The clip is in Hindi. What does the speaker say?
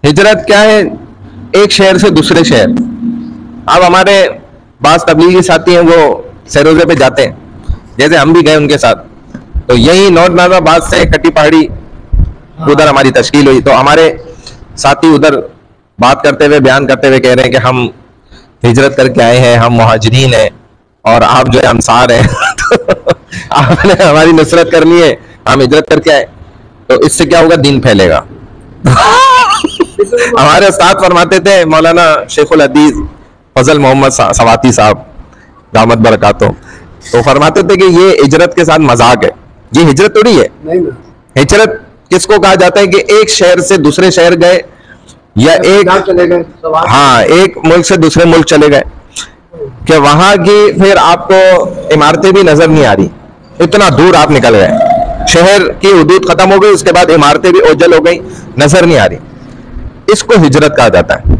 हिजरत क्या है? एक शहर से दूसरे शहर। अब हमारे बास तबलीगी साथी हैं, वो सरोजे पे जाते हैं, जैसे हम भी गए उनके साथ। तो यही नॉर्थ नाजाबाद से कटी पहाड़ी उधर हमारी तश्कील हुई। तो हमारे साथी उधर बात करते हुए, बयान करते हुए कह रहे हैं कि हम हिजरत करके आए हैं, हम मुहाजिरीन हैं और आप जो है अंसार हैं। तो आपने हमारी नुसरत करनी है, हम हिजरत करके आए। तो इससे क्या होगा? दीन फैलेगा। हमारे उस्ताद फरमाते थे, मौलाना शेखुल हदीस फजल मोहम्मद सवाती साहब दामत बरकातो, तो फरमाते थे कि ये हिजरत के साथ मजाक है। ये हिजरत थोड़ी है। हिजरत किसको कहा जाता है? कि एक शहर से दूसरे शहर गए, या एक चले गए, हाँ, एक मुल्क से दूसरे मुल्क चले गए, कि वहां की फिर आपको इमारतें भी नजर नहीं आ रही, इतना दूर आप निकल गए, शहर की हुदूद खत्म हो गई, उसके बाद इमारतें भी ओझल हो गई, नजर नहीं आ रही। इसको हिजरत कहा जाता है।